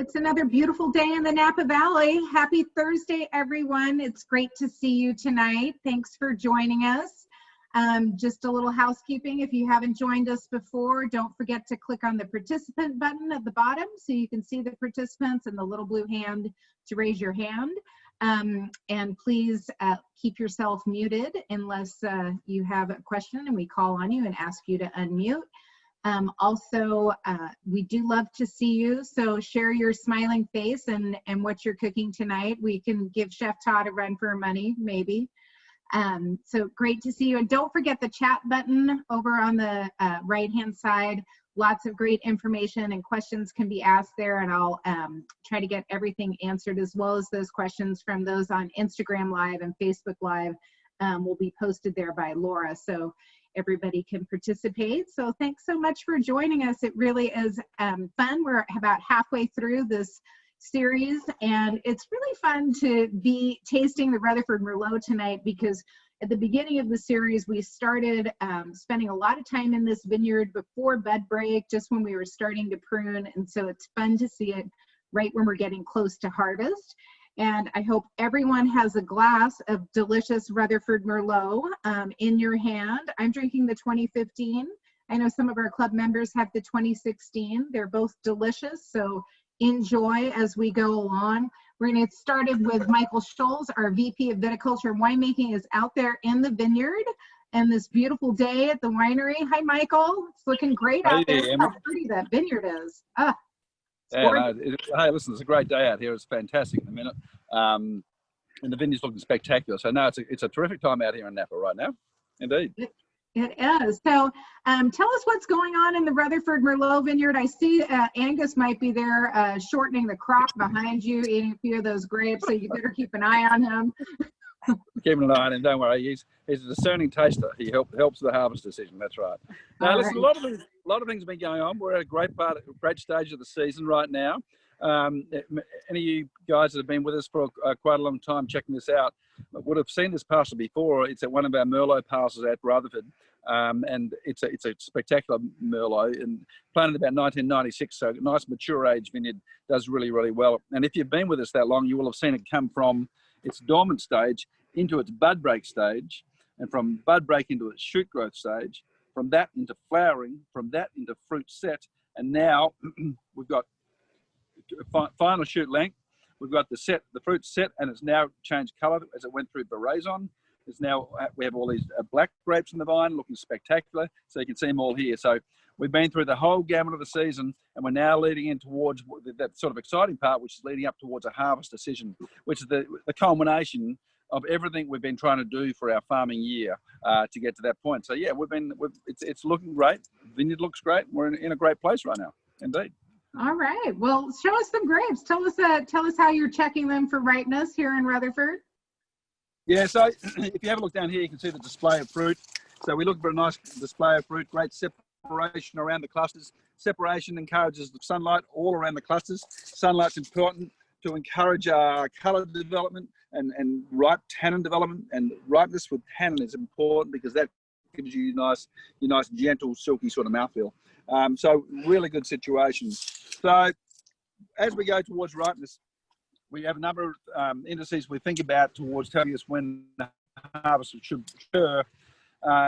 It's another beautiful day in the Napa Valley. Happy Thursday, everyone. It's great to see you tonight. Thanks for joining us. Just a little housekeeping. If you haven't joined us before, don't forget to click on the participant button at the bottom so you can see the participants and the little blue hand to raise your hand. And please keep yourself muted unless you have a question and we call on you and ask you to unmute. Also, we do love to see you, so share your smiling face and what you're cooking tonight. We can give Chef Todd a run for money, maybe. So great to see you. And don't forget the chat button over on the right-hand side. Lots of great information and questions can be asked there, and I'll try to get everything answered, as well as those questions from those on Instagram Live and Facebook Live will be posted there by Laura. So everybody can participate. So thanks so much for joining us. It really is fun. We're about halfway through this series, and it's really fun to be tasting the Rutherford Merlot tonight, because at the beginning of the series, we started spending a lot of time in this vineyard before bud break, just when we were starting to prune. And so it's fun to see it right when we're getting close to harvest. And I hope everyone has a glass of delicious Rutherford Merlot in your hand. I'm drinking the 2015. I know some of our club members have the 2016. They're both delicious, so enjoy as we go along. We're going to get started with Michael Scholes, our VP of Viticulture and Winemaking, is out there in the vineyard and this beautiful day at the winery. Hi, Michael. It's looking great out there. Look how pretty that vineyard is. Yeah, hey, listen, it's a great day out here. It's fantastic in a minute. And the vineyard's looking spectacular. So, no, it's a terrific time out here in Napa right now. Indeed. It is. So tell us what's going on in the Rutherford Merlot vineyard. I see Angus might be there shortening the crop behind you, eating a few of those grapes, so you better keep an eye on him. Keeping an eye on him, don't worry. He's a discerning taster. He helps the harvest decision. That's right. Now, listen, a lot of things have been going on. We're at a great stage of the season right now. Any of you guys that have been with us for quite a long time checking this out would have seen this parcel before. It's at one of our Merlot parcels at Rutherford, and it's a spectacular Merlot, and planted about 1996, so a nice mature age vineyard, does really, really well. And if you've been with us that long, you will have seen it come from its dormant stage into its bud break stage, and from bud break into its shoot growth stage, from that into flowering, from that into fruit set, and now we've got final shoot length. We've got the fruit set, and it's now changed colour as it went through veraison. It's now, we have all these black grapes in the vine looking spectacular, so you can see them all here. So we've been through the whole gamut of the season, and we're now leading in towards that sort of exciting part, which is leading up towards a harvest decision, which is the culmination of everything we've been trying to do for our farming year to get to that point. So yeah, it's looking great. Vineyard looks great. We're in a great place right now, indeed. All right. Well, show us some grapes. Tell us how you're checking them for ripeness here in Rutherford. Yeah, so if you have a look down here, you can see the display of fruit. So we look for a nice display of fruit, great separation around the clusters. Separation encourages the sunlight all around the clusters. Sunlight's important to encourage colour development and ripe tannin development. And ripeness with tannin is important because that gives you your nice gentle, silky sort of mouthfeel. So really good situation. So as we go towards ripeness, we have a number of indices we think about towards telling us when the harvest should occur.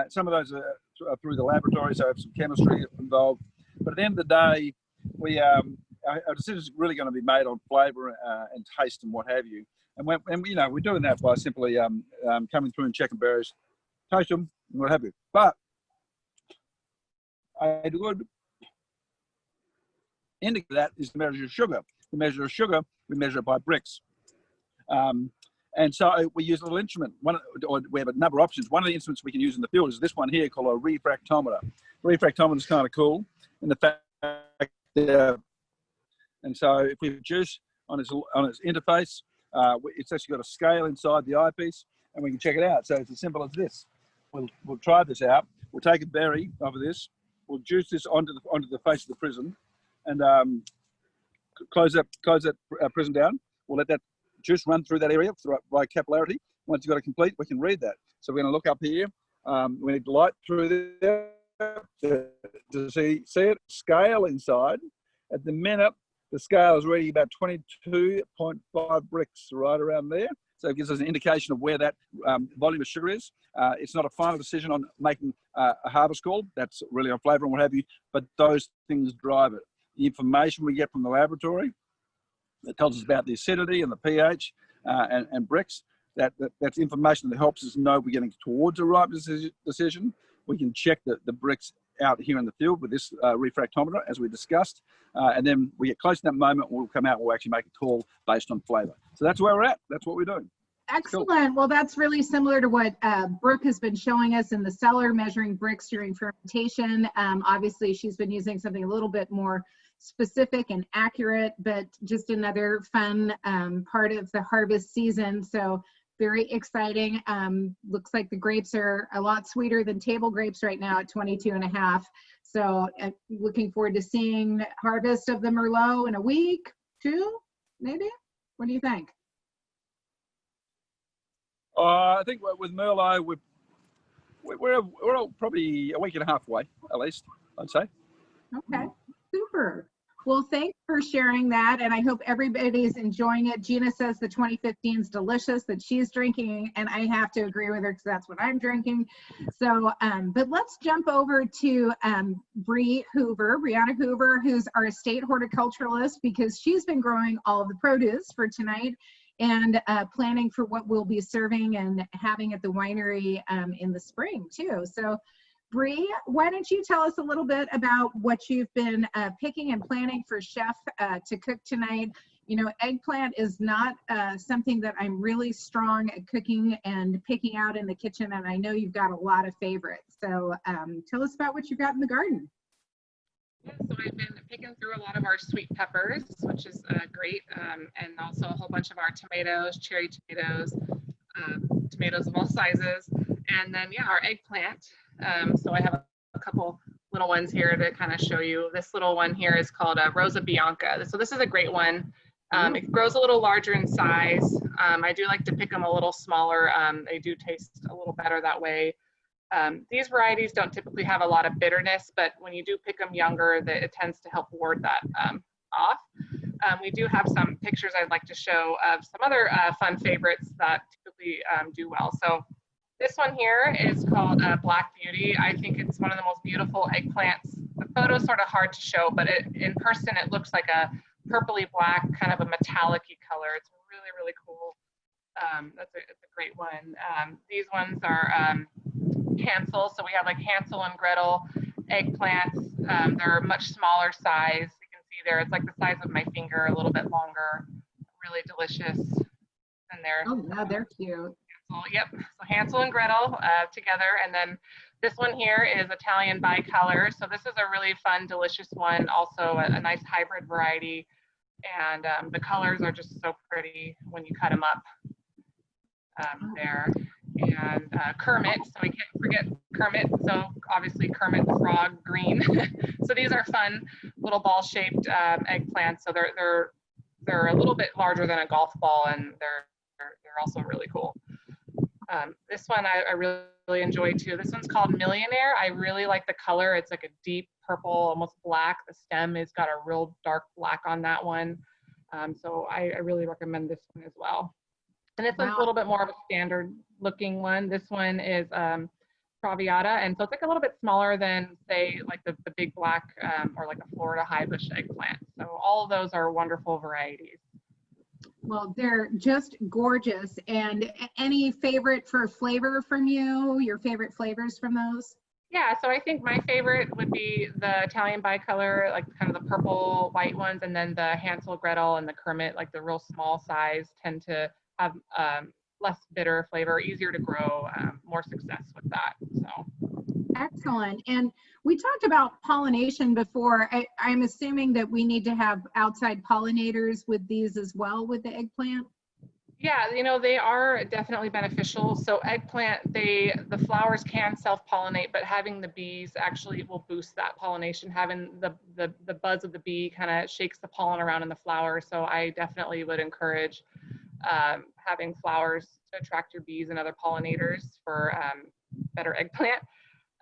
Some of those are through the laboratory, so have some chemistry involved. But at the end of the day, our decision is really going to be made on flavour and taste and what have you. And we're doing that by simply coming through and checking berries, taste them, and what have you. But a good indicator of that is the measure of sugar. The measure of sugar, we measure it by bricks. And so we use a little instrument. We have a number of options. One of the instruments we can use in the field is this one here called a refractometer. Refractometer is kind of cool in the fact that, and so if we produce on its interface, it's actually got a scale inside the eyepiece, and we can check it out. So it's as simple as this. We'll try this out. We'll take a berry of this. We'll juice this onto the face of the prism, and close that prism down. We'll let that juice run through that area by capillarity. Once you've got it complete, we can read that. So we're going to look up here. We need light through there to see it. Scale inside. At the minute, The scale is reading about 22.5 bricks, right around there. So it gives us an indication of where that volume of sugar is. It's not a final decision on making a harvest call. That's really on flavour and what have you, but those things drive it. The information we get from the laboratory that tells us about the acidity and the pH and bricks, that's information that helps us know we're getting towards a ripe decision. We can check the bricks out here in the field with this refractometer, as we discussed, and then we get close to that moment, we'll come out and we'll actually make a call based on flavour. So that's where we're at. That's what we're doing. Excellent. Cool. Well, that's really similar to what Brooke has been showing us in the cellar, measuring bricks during fermentation. Obviously, she's been using something a little bit more specific and accurate, but just another fun part of the harvest season. So very exciting. Looks like the grapes are a lot sweeter than table grapes right now at 22.5. So looking forward to seeing harvest of the Merlot in a week, 2, maybe? What do you think? I think with Merlot, we're probably a week and a half away, at least, I'd say. Okay, super. Well, thanks for sharing that, and I hope everybody's enjoying it. Gina says the 2015 is delicious, that she's drinking, and I have to agree with her because that's what I'm drinking. So, but let's jump over to Brianna Hoover, who's our estate horticulturalist, because she's been growing all of the produce for tonight and planning for what we'll be serving and having at the winery in the spring too. So Bree, why don't you tell us a little bit about what you've been picking and planning for Chef to cook tonight? You know, eggplant is not something that I'm really strong at cooking and picking out in the kitchen, and I know you've got a lot of favorites. So tell us about what you've got in the garden. Yeah, so I've been picking through a lot of our sweet peppers, which is great, and also a whole bunch of our tomatoes, cherry tomatoes, tomatoes of all sizes, and then, yeah, our eggplant. So I have a couple little ones here to kind of show you. This little one here is called Rosa Bianca. So this is a great one. It grows a little larger in size. I do like to pick them a little smaller. They do taste a little better that way. These varieties don't typically have a lot of bitterness, but when you do pick them younger, it tends to help ward that off. We do have some pictures I'd like to show of some other fun favorites that typically do well. So this one here is called Black Beauty. I think it's one of the most beautiful eggplants. The photo's sort of hard to show, but in person it looks like a purpley black, kind of a metallic-y color. It's really, really cool. It's a great one. These ones are Hansel. So we have like Hansel and Gretel eggplants. They're a much smaller size. You can see there, it's like the size of my finger, a little bit longer, really delicious. And they're, oh, yeah, they're cute. Yep, so Hansel and Gretel together. And then this one here is Italian bicolor. So this is a really fun, delicious one, also a nice hybrid variety. And the colors are just so pretty when you cut them up there. And Kermit, so we can't forget Kermit. So obviously Kermit the Frog green. So these are fun little ball-shaped eggplants. So they're a little bit larger than a golf ball, and they're also really cool. This one I really enjoy too. This one's called Millionaire. I really like the color. It's like a deep purple, almost black. The stem has got a real dark black on that one. So I really recommend this one as well. And this one's a little bit more of a standard looking one. This one is Traviata, and so it's like a little bit smaller than, say, like the big black or like a Florida high bush eggplant. So all of those are wonderful varieties. Well, they're just gorgeous. And any favorite for flavor from you? Your favorite flavors from those? Yeah, so I think my favorite would be the Italian bicolor, like kind of the purple white ones, and then the Hansel, Gretel, and the Kermit, like the real small size, tend to have less bitter flavor, easier to grow, more success with that. So excellent. And we talked about pollination before. I'm assuming that we need to have outside pollinators with these as well with the eggplant. Yeah, you know, they are definitely beneficial. So eggplant, the flowers can self-pollinate, but having the bees actually will boost that pollination. Having the buzz of the bee kind of shakes the pollen around in the flower. So I definitely would encourage having flowers to attract your bees and other pollinators for better eggplant.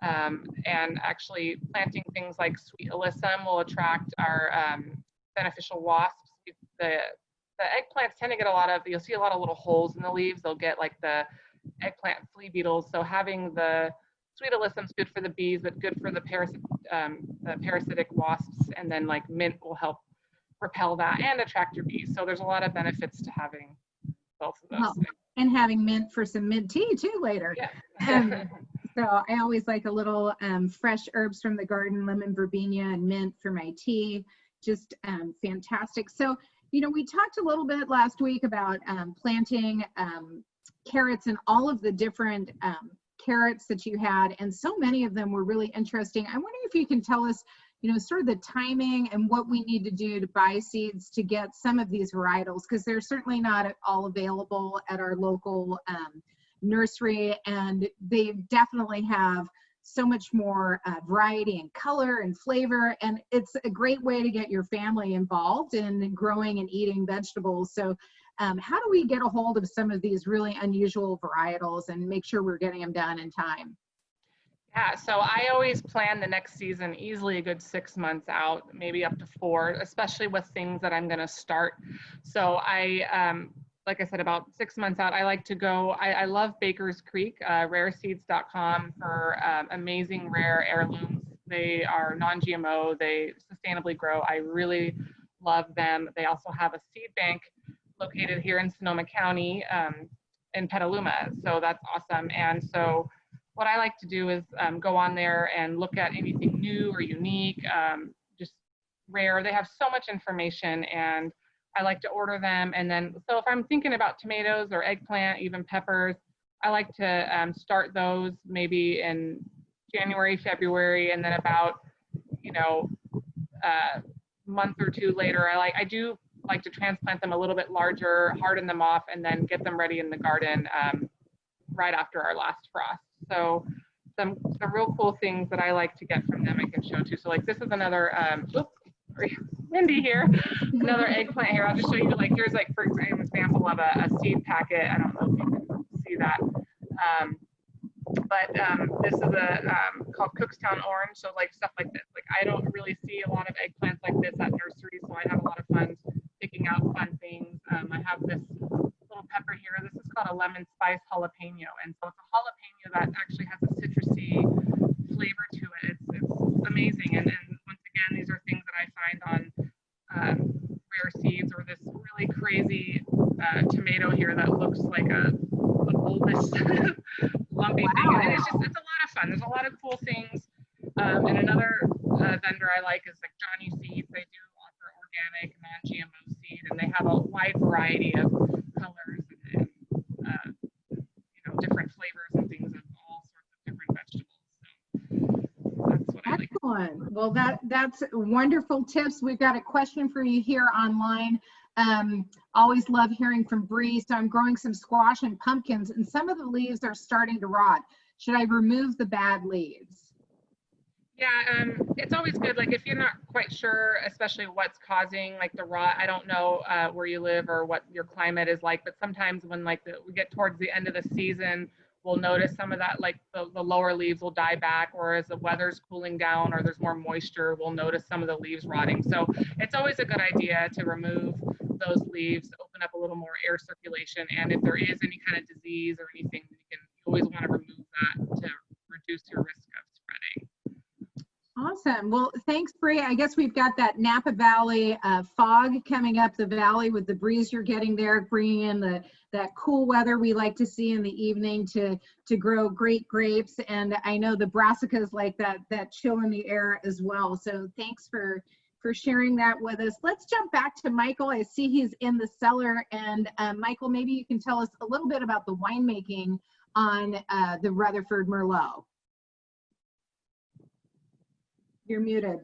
And actually planting things like sweet alyssum will attract our beneficial wasps. The eggplants tend to get you'll see a lot of little holes in the leaves. They'll get like the eggplant flea beetles. So having the sweet alyssum's good for the bees, but good for the parasitic wasps. And then like mint will help repel that and attract your bees. So there's a lot of benefits to having both of those things. And having mint for some mint tea too later. Yeah. So I always like a little fresh herbs from the garden, lemon verbena and mint for my tea. Just fantastic. So, you know, we talked a little bit last week about planting carrots and all of the different carrots that you had, and so many of them were really interesting. I wonder if you can tell us, you know, sort of the timing and what we need to do to buy seeds to get some of these varietals, because they're certainly not all available at our local nursery, and they definitely have so much more variety and color and flavor, and it's a great way to get your family involved in growing and eating vegetables. So how do we get a hold of some of these really unusual varietals and make sure we're getting them done in time? Yeah, so I always plan the next season easily a good 6 months out, maybe up to 4, especially with things that I'm going to start. So like I said, about 6 months out, I like to go, I love Baker's Creek, rareseeds.com for amazing rare heirlooms. They are non-GMO, they sustainably grow. I really love them. They also have a seed bank located here in Sonoma County in Petaluma. So that's awesome. And so what I like to do is go on there and look at anything new or unique, just rare. They have so much information, and I like to order them. And then, so if I'm thinking about tomatoes or eggplant, even peppers, I like to start those maybe in January, February, and then about, you know, a month or 2 later, I do like to transplant them a little bit larger, harden them off, and then get them ready in the garden right after our last frost. So some real cool things that I like to get from them I can show too. So like this is another, windy here, another eggplant here. I'll just show you, like here's like for example of a seed packet. I don't know if you can see that. But this is called Cookstown Orange. So like stuff like this. Like I don't really see a lot of eggplants like this at nurseries, so I have a lot of fun picking out fun things. I have this little pepper here. This is called a lemon spice jalapeno, and so it's a jalapeno that actually has a citrusy flavor to it. It's amazing, and once again, these are things that I find on rare seeds, or this really crazy tomato here that looks like a bulbous lumpy thing. And it's a lot of fun. There's a lot of cool things. And another vendor I like is like Johnny Seeds. They do offer organic, non-GMO seed, and they have a wide variety of colors and you know, different flavors and things of all sorts of different vegetables. So that's what I like. Excellent. Well, that's wonderful tips. We've got a question for you here online. Always love hearing from Bree. So I'm growing some squash and pumpkins, and some of the leaves are starting to rot. Should I remove the bad leaves? Yeah, it's always good. Like if you're not quite sure, especially what's causing like the rot. I don't know where you live or what your climate is like, but sometimes when like we get towards the end of the season, we'll notice some of that, like the lower leaves will die back, or as the weather's cooling down or there's more moisture, we'll notice some of the leaves rotting. So it's always a good idea to remove those leaves, open up a little more air circulation, and if there is any kind of disease or anything, you always want to remove that to reduce your risk of spreading. Awesome. Well, thanks, Bree. I guess we've got that Napa Valley fog coming up the valley with the breeze you're getting there, bringing in that cool weather we like to see in the evening to grow great grapes. And I know the brassicas like that chill in the air as well. So thanks for sharing that with us. Let's jump back to Michael. I see he's in the cellar. And Michael, maybe you can tell us a little bit about the winemaking on the Rutherford Merlot. You're muted.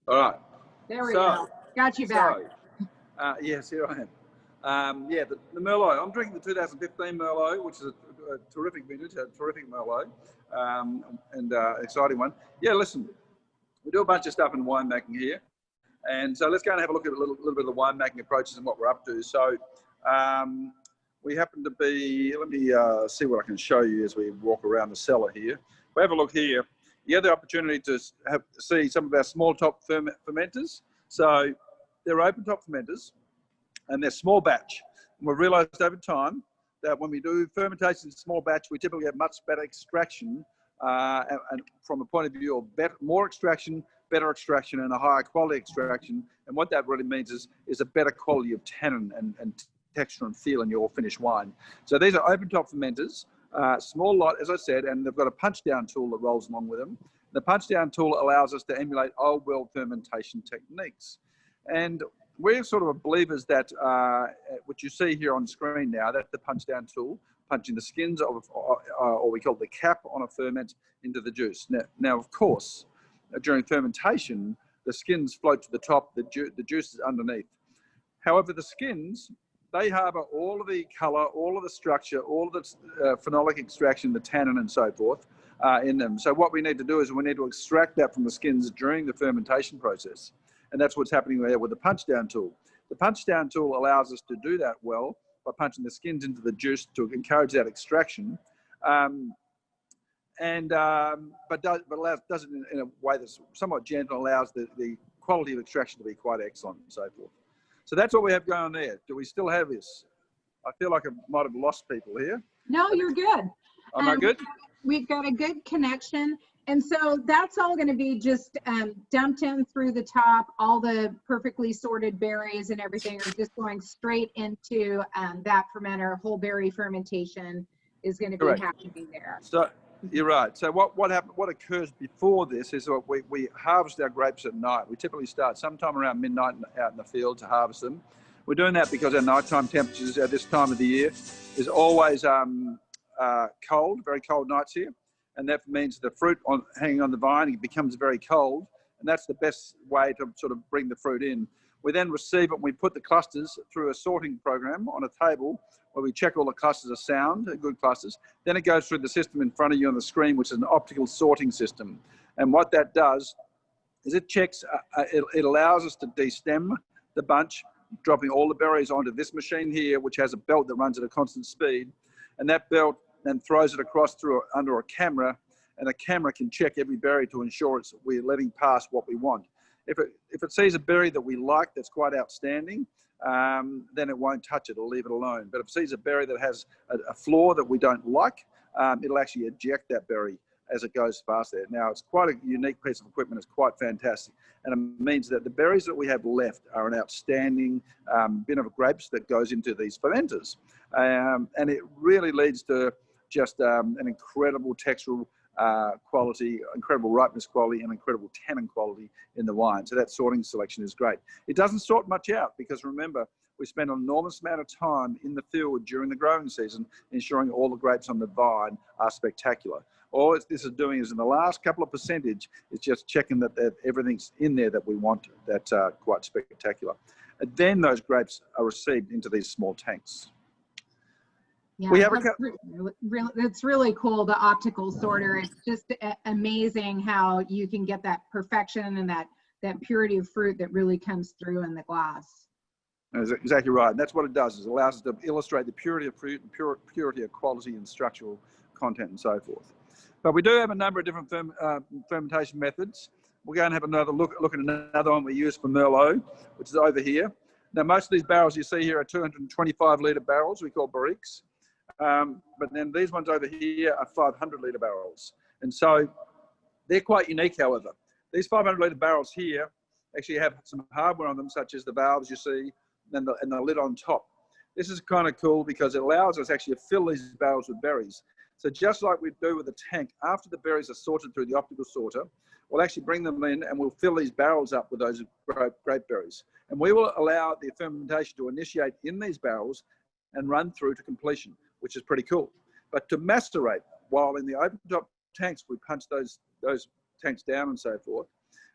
All right. There we go. Got you back. Yes, here I am. Yeah, the Merlot. I'm drinking the 2015 Merlot, which is a terrific vintage, a terrific Merlot, and exciting one. Yeah, listen, we do a bunch of stuff in winemaking here, and so let's go and have a look at a little bit of the winemaking approaches and what we're up to. So we happen to be, let me see what I can show you as we walk around the cellar here. If we have a look here, you have the opportunity to see some of our small top fermenters. So they're open top fermenters and they're small batch. And we've realized over time that when we do fermentation in small batch, we typically have much better extraction and from a point of view of more extraction, better extraction, and a higher quality extraction. And what that really means is a better quality of tannin and texture and feel in your finished wine. So these are open top fermenters, small lot, as I said, and they've got a punch down tool that rolls along with them. The punch down tool allows us to emulate old world fermentation techniques. And we're sort of believers that what you see here on screen now, that's the punch down tool, punching the skins of, or we call it the cap on a ferment into the juice. Now of course, during fermentation, the skins float to the top, the juice is underneath. However, the skins, they harbour all of the colour, all of the structure, all of the phenolic extraction, the tannin and so forth in them. So what we need to do is we need to extract that from the skins during the fermentation process. And that's what's happening there with the punch down tool. The punch down tool allows us to do that well by punching the skins into the juice to encourage that extraction. But does it in a way that's somewhat gentle, allows the quality of extraction to be quite excellent and so forth. So that's what we have going on there. Do we still have this? I feel like I might have lost people here. No, you're good. Am I good? We've got a good connection. And so that's all going to be just dumped in through the top. All the perfectly sorted berries and everything are just going straight into that fermenter. Whole berry fermentation is going to be happening there. So you're right. So what occurs before this is we harvest our grapes at night. We typically start sometime around midnight out in the field to harvest them. We're doing that because our nighttime temperatures at this time of the year is always cold, very cold nights here. And that means the fruit hanging on the vine, it becomes very cold. And that's the best way to sort of bring the fruit in. We then receive it and we put the clusters through a sorting program on a table where we check all the clusters are sound, good clusters. Then it goes through the system in front of you on the screen, which is an optical sorting system. And what that does is it checks, it allows us to destem the bunch, dropping all the berries onto this machine here, which has a belt that runs at a constant speed. And that belt then throws it across under a camera, and a camera can check every berry to ensure we're letting pass what we want. If it sees a berry that we like that's quite outstanding, then it won't touch it, it'll leave it alone. But if it sees a berry that has a flaw that we don't like, it'll actually eject that berry as it goes past there. Now, it's quite a unique piece of equipment. It's quite fantastic. And it means that the berries that we have left are an outstanding bin of grapes that goes into these fermenters. And it really leads to just an incredible textural quality, incredible ripeness quality, and incredible tannin quality in the wine. So that sorting selection is great. It doesn't sort much out because remember, we spend an enormous amount of time in the field during the growing season, ensuring all the grapes on the vine are spectacular. All this is doing is in the last couple of percentage, it's just checking that everything's in there that we want, that's quite spectacular. And then those grapes are received into these small tanks. Yeah, it's really cool, the optical sorter. It's just amazing how you can get that perfection and that purity of fruit that really comes through in the glass. That's exactly right. And that's what it does, is it allows us to illustrate the purity of fruit and purity of quality and structural content and so forth. But we do have a number of different fermentation methods. We're going to have another look at another one we use for Merlot, which is over here. Now, most of these barrels you see here are 225 litre barrels, we call barriques. But then these ones over here are 500 litre barrels. And so they're quite unique, however. These 500 litre barrels here actually have some hardware on them, such as the valves you see and the lid on top. This is kind of cool because it allows us actually to fill these barrels with berries. So just like we do with the tank, after the berries are sorted through the optical sorter, we'll actually bring them in and we'll fill these barrels up with those grape berries. And we will allow the fermentation to initiate in these barrels and run through to completion, which is pretty cool. But to macerate, while in the open top tanks, we punch those tanks down and so forth.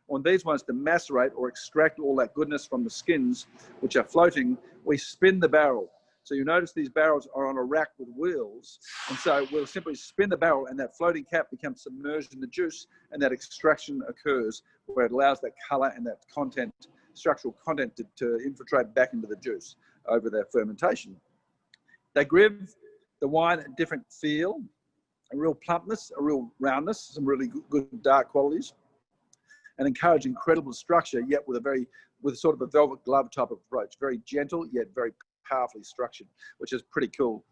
On these ones, to macerate or extract all that goodness from the skins, which are floating, we spin the barrel. So you notice these barrels are on a rack with wheels. And so we'll simply spin the barrel and that floating cap becomes submerged in the juice, and that extraction occurs where it allows that color and that content, structural content to infiltrate back into the juice over that fermentation. They give the wine a different feel, a real plumpness, a real roundness, some really good dark qualities, and encourage incredible structure, yet with sort of a velvet glove type of approach. Very gentle, yet very powerfully structured, which is pretty cool.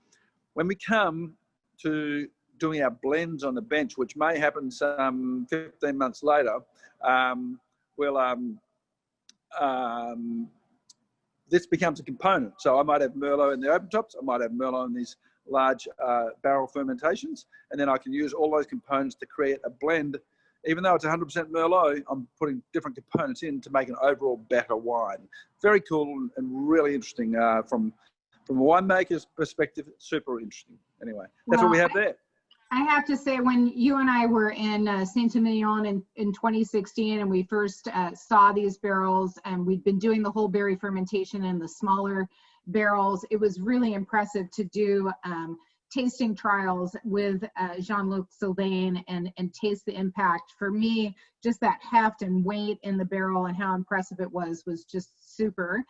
When we come to doing our blends on the bench, which may happen some 15 months later, this becomes a component. So I might have Merlot in the open tops, I might have Merlot in these large barrel fermentations, and then I can use all those components to create a blend. Even though it's 100% Merlot, I'm putting different components in to make an overall better wine. Very cool and really interesting from a winemaker's perspective, super interesting. Anyway, that's what we have there. I have to say, when you and I were in Saint-Emilion in 2016, and we first saw these barrels, and we'd been doing the whole berry fermentation in the smaller barrels, it was really impressive to do tasting trials with Jean-Luc Sylvain and taste the impact. For me, just that heft and weight in the barrel and how impressive it was just super.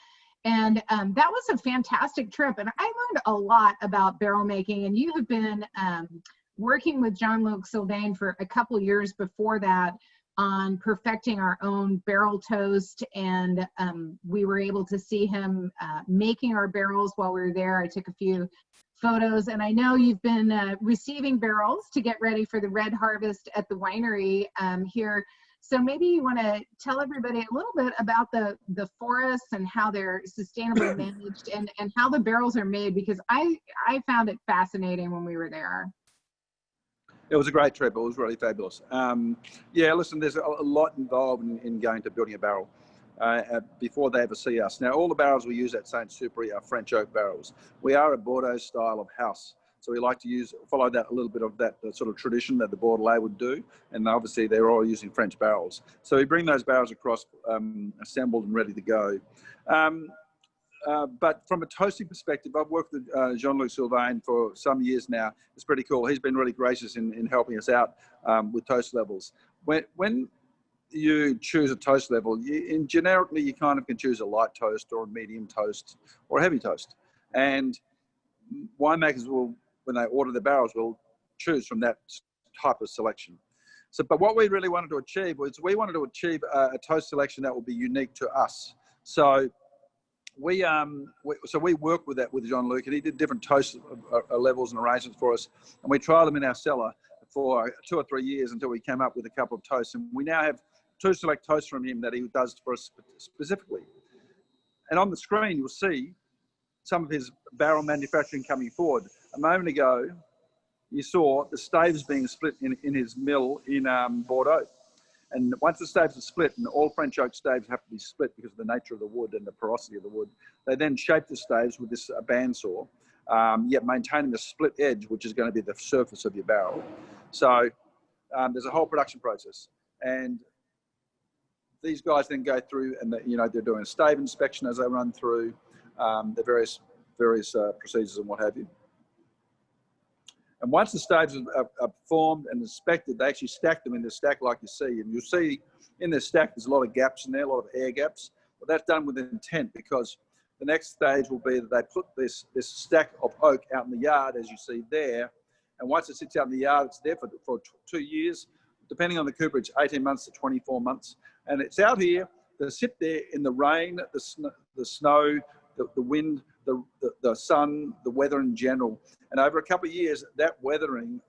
And that was a fantastic trip. And I learned a lot about barrel making. And you have been working with Jean-Luc Sylvain for a couple of years before that on perfecting our own barrel toast. And we were able to see him making our barrels while we were there. I took a few photos, and I know you've been receiving barrels to get ready for the red harvest at the winery here. So maybe you want to tell everybody a little bit about the forests and how they're sustainably managed and how the barrels are made, because I found it fascinating when we were there. It was a great trip. It was really fabulous. Yeah, listen, there's a lot involved in going to building a barrel before they ever see us. Now, all the barrels we use at Saint Supéry are French oak barrels. We are a Bordeaux style of house, so we like to follow that a little bit of that sort of tradition that the Bordelais would do, and obviously they're all using French barrels. So we bring those barrels across, assembled and ready to go. But from a toasting perspective, I've worked with Jean-Luc Sylvain for some years now. It's pretty cool. He's been really gracious in helping us out with toast levels. When you choose a toast level, generically you kind of can choose a light toast or a medium toast or a heavy toast. And winemakers will, when they order the barrels, will choose from that type of selection. So, but what we really wanted to achieve was we wanted to achieve a toast selection that will be unique to us. So we worked with that with Jean-Luc, and he did different toast levels and arrangements for us, and we tried them in our cellar for 2 or 3 years until we came up with a couple of toasts. And we now have 2 select toasts from him that he does for us specifically. And on the screen, you'll see some of his barrel manufacturing coming forward. A moment ago, you saw the staves being split in his mill in Bordeaux. And once the staves are split, and all French oak staves have to be split because of the nature of the wood and the porosity of the wood, they then shape the staves with this bandsaw, yet maintaining the split edge, which is going to be the surface of your barrel. So there's a whole production process. And these guys then go through and they're doing a stave inspection as they run through the various procedures and what have you. And once the staves are formed and inspected, they actually stack them in the stack like you see. And you'll see in the stack, there's a lot of gaps in there, a lot of air gaps. But that's done with intent, because the next stage will be that they put this stack of oak out in the yard, as you see there. And once it sits out in the yard, it's there for 2 years, depending on the cooperage, 18 months to 24 months. And it's out here to sit there in the rain, the snow, the wind, the sun, the weather in general. And over a couple of years, that weathering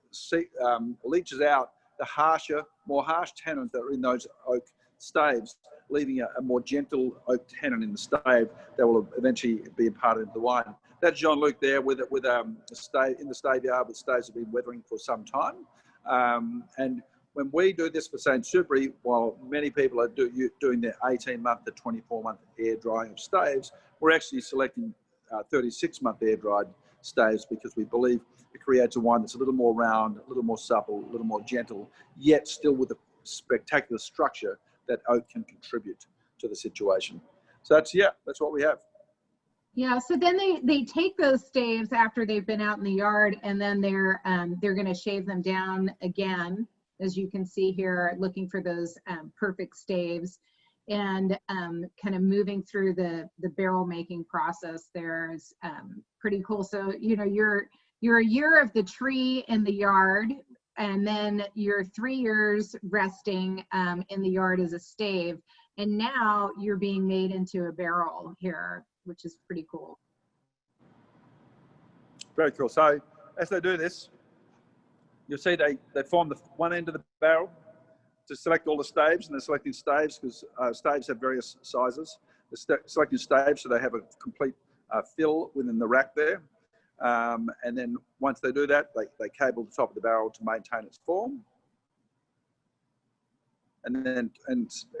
leaches out the more harsh tannins that are in those oak staves, leaving a more gentle oak tannin in the stave that will eventually be imparted into the wine. That's Jean-Luc there with a stave in the stave yard, with staves have been weathering for some time. And when we do this for Saint Supéry, while many people are doing their 18-month to 24-month air drying of staves, we're actually selecting 36-month air dried staves, because we believe it creates a wine that's a little more round, a little more supple, a little more gentle, yet still with a spectacular structure that oak can contribute to the situation. So that's what we have. Yeah, so then they take those staves after they've been out in the yard, and then they're going to shave them down again, as you can see here, looking for those perfect staves. and kind of moving through the barrel making process there is pretty cool. So, you know, you're a year of the tree in the yard, and then you're 3 years resting in the yard as a stave, and now you're being made into a barrel here, which is pretty cool. Very cool. So as they do this, you'll see they form the one end of the barrel to select all the staves, and they're selecting staves because staves have various sizes. They're selecting staves so they have a complete fill within the rack there. And then once they do that, they cable the top of the barrel to maintain its form. And then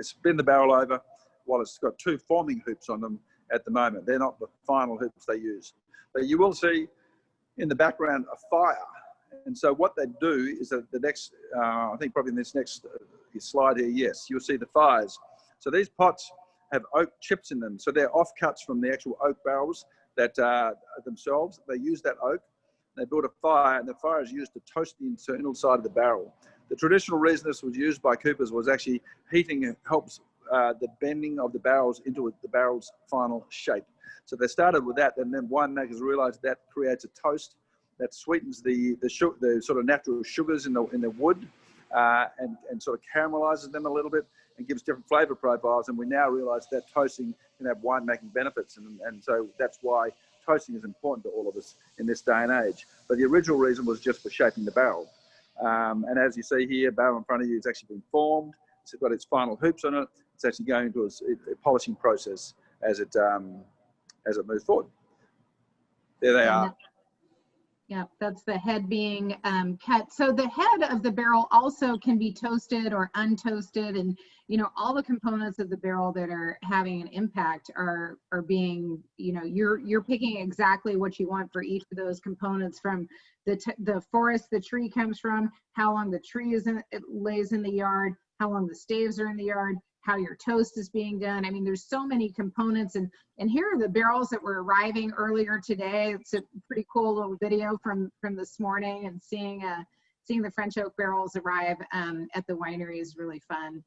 spin the barrel over while it's got 2 forming hoops on them at the moment. They're not the final hoops they use. But you will see in the background a fire. And so what they do is that the next, I think probably in this next slide here, yes, you'll see the fires. So these pots have oak chips in them. So they're offcuts from the actual oak barrels that themselves. They use that oak, they build a fire, and the fire is used to toast the internal side of the barrel. The traditional reason this was used by coopers was actually heating helps the bending of the barrels into the barrel's final shape. So they started with that, and then winemakers realized that creates a toast that sweetens the sort of natural sugars in the wood and sort of caramelizes them a little bit and gives different flavor profiles. And we now realize that toasting can have winemaking benefits. And so that's why toasting is important to all of us in this day and age. But the original reason was just for shaping the barrel. And as you see here, barrel in front of you has actually been formed. It's got its final hoops on it. It's actually going into a polishing process as it moves forward. There they are. Yeah, that's the head being cut. So the head of the barrel also can be toasted or untoasted, and you know, all the components of the barrel that are having an impact are being, you know, you're picking exactly what you want for each of those components, from the forest the tree comes from, how long the tree it lays in the yard, how long the staves are in the yard, how your toast is being done. I mean, there's so many components, and here are the barrels that were arriving earlier today. It's a pretty cool little video from this morning, and seeing the French oak barrels arrive at the winery is really fun.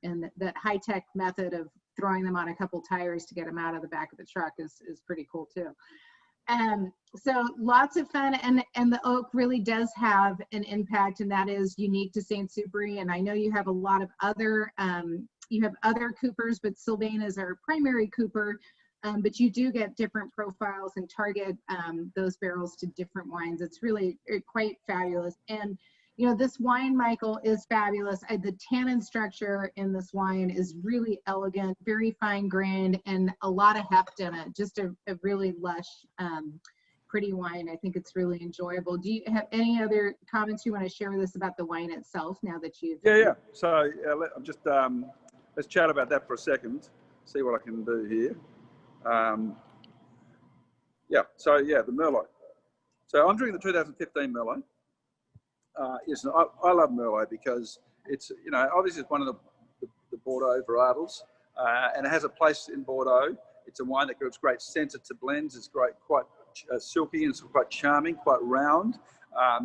And that high-tech method of throwing them on a couple tires to get them out of the back of the truck is pretty cool too. So lots of fun, and the oak really does have an impact, and that is unique to St. Supéry. And I know you have a lot of other coopers, but Sylvain is our primary cooper. But you do get different profiles and target those barrels to different wines. It's really quite fabulous. And you know, this wine, Michael, is fabulous. The tannin structure in this wine is really elegant, very fine grained, and a lot of heft in it. Just a really lush, pretty wine. I think it's really enjoyable. Do you have any other comments you want to share with us about the wine itself now that you've... Yeah. So I'm just, let's chat about that for a second, see what I can do here. The Merlot. So I'm drinking the 2015 Merlot. Yes, I love Merlot because it's, you know, obviously it's one of the Bordeaux varietals, and it has a place in Bordeaux. It's a wine that gives great centre to blends. It's quite silky, and it's quite charming, quite round.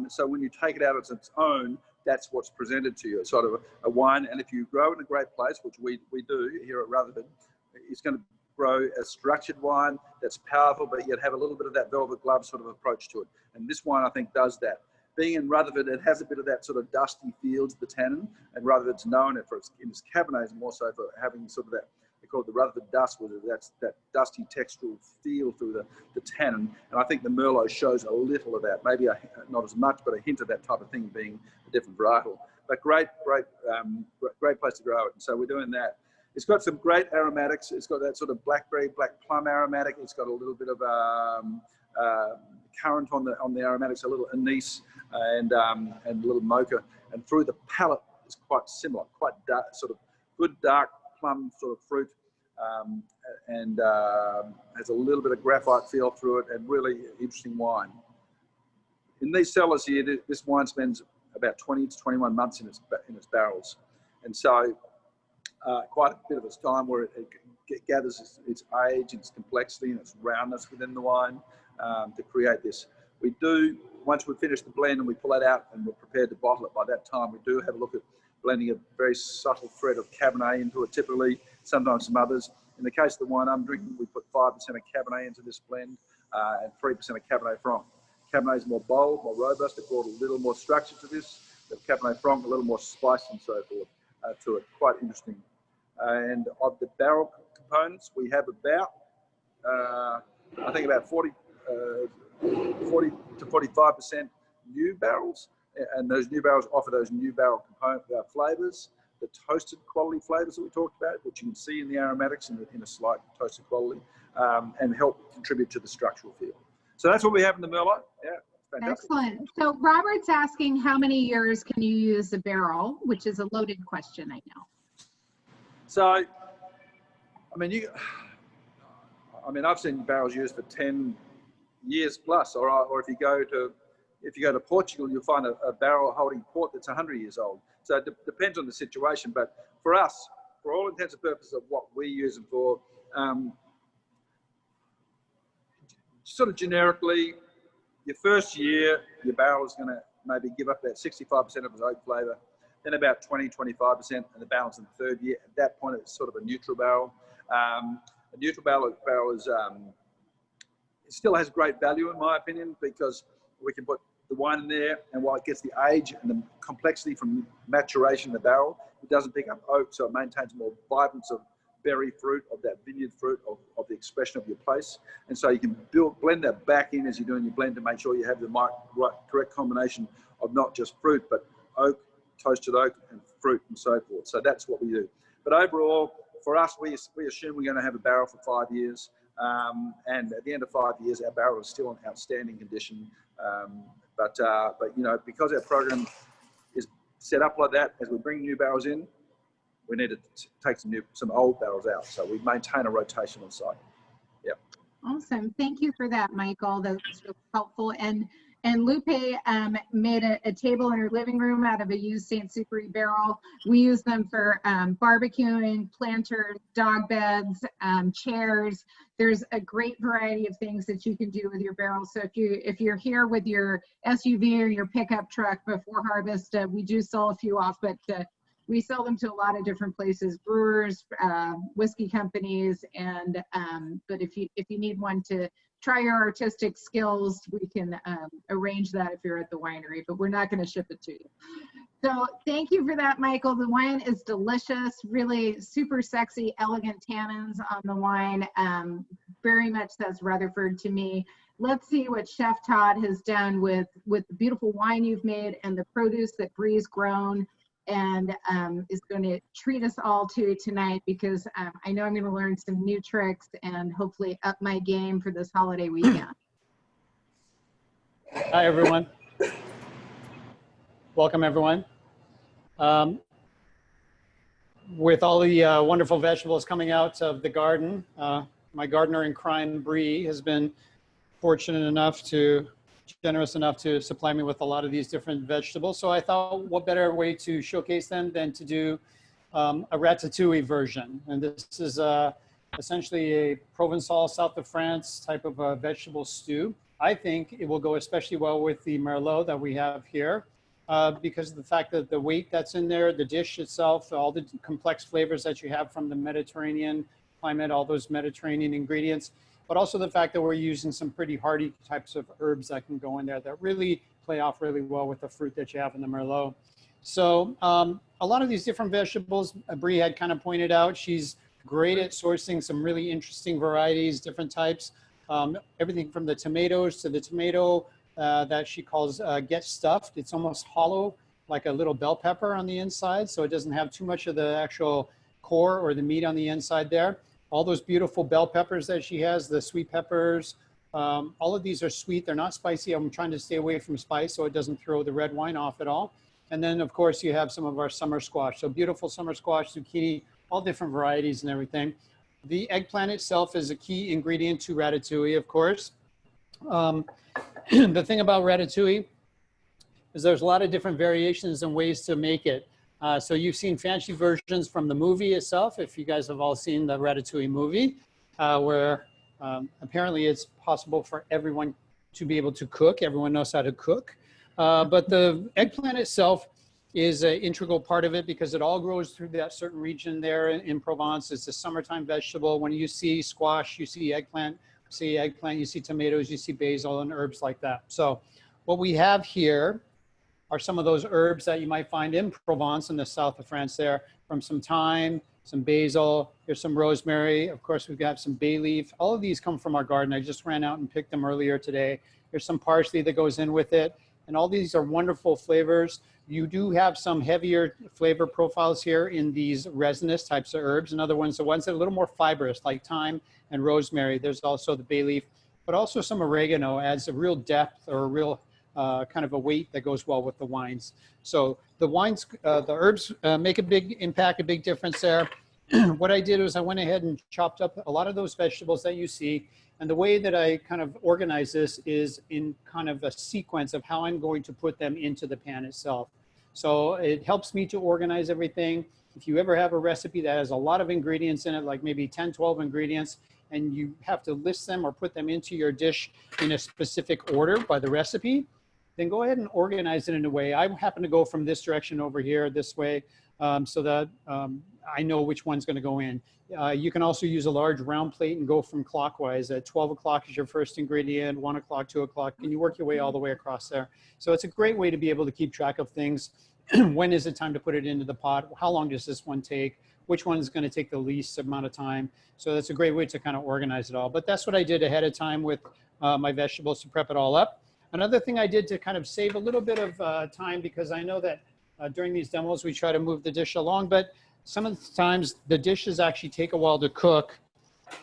So when you take it out as its own, that's what's presented to you. It's sort of a wine, and if you grow in a great place, which we do here at Rutherford, it's going to grow a structured wine that's powerful, but yet have a little bit of that velvet glove sort of approach to it. And this wine, I think, does that. Being in Rutherford, it has a bit of that sort of dusty feel to the tannin, and Rutherford's known it for its Cabernets, more so for having sort of that, they call it the Rutherford dust, where that's that dusty textural feel through the tannin. And I think the Merlot shows a little of that, maybe not as much, but a hint of that type of thing, being a different varietal. But great place to grow it. And so we're doing that. It's got some great aromatics. It's got that sort of blackberry, black plum aromatic. It's got a little bit of currant on the aromatics, a little anise and a little mocha. And through the palate, it's quite similar, quite dark, sort of good dark plum sort of fruit, and has a little bit of graphite feel through it, and really interesting wine. In these cellars here, this wine spends about 20 to 21 months in its barrels, and so quite a bit of its time where it gathers its age, its complexity, and its roundness within the wine to create this. We do, once we finish the blend and we pull it out and we're prepared to bottle it, by that time we do have a look at blending a very subtle thread of Cabernet into it typically, sometimes some others. In the case of the wine I'm drinking, we put 5% of Cabernet into this blend and 3% of Cabernet Franc. Cabernet is more bold, more robust. It brought a little more structure to this. The Cabernet Franc, a little more spice and so forth to it. Quite interesting. And of the barrel components, we have about, I think about 40 to 45% new barrels. And those new barrels offer those new barrel component flavors, the toasted quality flavors that we talked about, which you can see in the aromatics in a slight toasted quality, and help contribute to the structural feel. So that's what we have in the Merlot. Yeah, fantastic. Excellent. So Robert's asking how many years can you use a barrel, which is a loaded question, I know. So, I mean, I've seen barrels used for 10 years plus, or if you go to Portugal, you'll find a barrel holding port that's 100 years old. So it depends on the situation. But for us, for all intents and purposes of what we use them for, sort of generically, your first year, your barrel is going to maybe give up about 65% of its oak flavour, then about 20–25%, and the balance in the third year. At that point, it's sort of a neutral barrel. A neutral barrel is it still has great value in my opinion, because we can put the wine in there, and while it gets the age and the complexity from maturation in the barrel, it doesn't pick up oak, so it maintains more vibrance of berry fruit, of that vineyard fruit, of the expression of your place. And so you can blend that back in as you're doing your blend to make sure you have the correct combination of not just fruit, but oak, toasted oak, and fruit, and so forth. So that's what we do. But overall, for us, we assume we're going to have a barrel for 5 years. And at the end of 5 years, our barrel is still in outstanding condition. But you know, because our program is set up like that, as we bring new barrels in, we need to take some old barrels out. So we maintain a rotation on site. Yeah. Awesome. Thank you for that, Michael. That's really helpful. And Lupe made a table in her living room out of a used St. Supéry barrel. We use them for barbecuing, planters, dog beds, chairs. There's a great variety of things that you can do with your barrels. So if you're here with your SUV or your pickup truck before harvest, we do sell a few off, but we sell them to a lot of different places, brewers, whiskey companies, and but if you need one to try your artistic skills, we can arrange that if you're at the winery, but we're not going to ship it to you. So thank you for that, Michael. The wine is delicious, really super sexy, elegant tannins on the wine. Very much says Rutherford to me. Let's see what Chef Todd has done with the beautiful wine you've made and the produce that Bree's grown, and is going to treat us all to tonight, because I know I'm going to learn some new tricks and hopefully up my game for this holiday weekend. Hi, everyone. Welcome, everyone. With all the wonderful vegetables coming out of the garden, my gardener in crime, Bree, has been generous enough to supply me with a lot of these different vegetables. So I thought, what better way to showcase them than to do a ratatouille version. And this is essentially a Provençal, south of France type of a vegetable stew. I think it will go especially well with the Merlot that we have here, because of the fact that the weight that's in there, the dish itself, all the complex flavors that you have from the Mediterranean climate, all those Mediterranean ingredients, but also the fact that we're using some pretty hardy types of herbs that can go in there that really play off really well with the fruit that you have in the Merlot. So a lot of these different vegetables, Bree had kind of pointed out, she's great at sourcing some really interesting varieties, different types, everything from the tomatoes to the tomato that she calls get stuffed. It's almost hollow, like a little bell pepper on the inside, so it doesn't have too much of the actual core or the meat on the inside there. All those beautiful bell peppers that she has, the sweet peppers, all of these are sweet. They're not spicy. I'm trying to stay away from spice so it doesn't throw the red wine off at all. And then, of course, you have some of our summer squash. So beautiful summer squash, zucchini, all different varieties and everything. The eggplant itself is a key ingredient to ratatouille, of course. The thing about ratatouille is there's a lot of different variations and ways to make it. So you've seen fancy versions from the movie itself, if you guys have all seen the Ratatouille movie, where apparently it's possible for everyone to be able to cook. Everyone knows how to cook. But the eggplant itself is an integral part of it because it all grows through that certain region there in Provence. It's a summertime vegetable. When you see squash, you see eggplant, you see tomatoes, you see basil and herbs like that. So what we have here are some of those herbs that you might find in Provence in the south of France there, from some thyme, some basil, here's some rosemary. Of course, we've got some bay leaf. All of these come from our garden. I just ran out and picked them earlier today. There's some parsley that goes in with it. And all these are wonderful flavors. You do have some heavier flavor profiles here in these resinous types of herbs. In other words, the ones that are a little more fibrous, like thyme and rosemary. There's also the bay leaf, but also some oregano adds a real depth or a real kind of a weight that goes well with the wines. So the wines, the herbs make a big impact, a big difference there. What I did was I went ahead and chopped up a lot of those vegetables that you see. And the way that I kind of organize this is in kind of a sequence of how I'm going to put them into the pan itself. So it helps me to organize everything. If you ever have a recipe that has a lot of ingredients in it, like maybe 10, 12 ingredients, and you have to list them or put them into your dish in a specific order by the recipe, then go ahead and organize it in a way. I happen to go from this direction over here, this way, so that I know which one's going to go in. You can also use a large round plate and go from clockwise. At 12 o'clock is your first ingredient, 1 o'clock, 2 o'clock, and you work your way all the way across there. So it's a great way to be able to keep track of things. When is it time to put it into the pot? How long does this one take? Which one is going to take the least amount of time? So that's a great way to kind of organize it all. But that's what I did ahead of time with my vegetables to prep it all up. Another thing I did to kind of save a little bit of time, because I know that during these demos we try to move the dish along, but some of the times the dishes actually take a while to cook.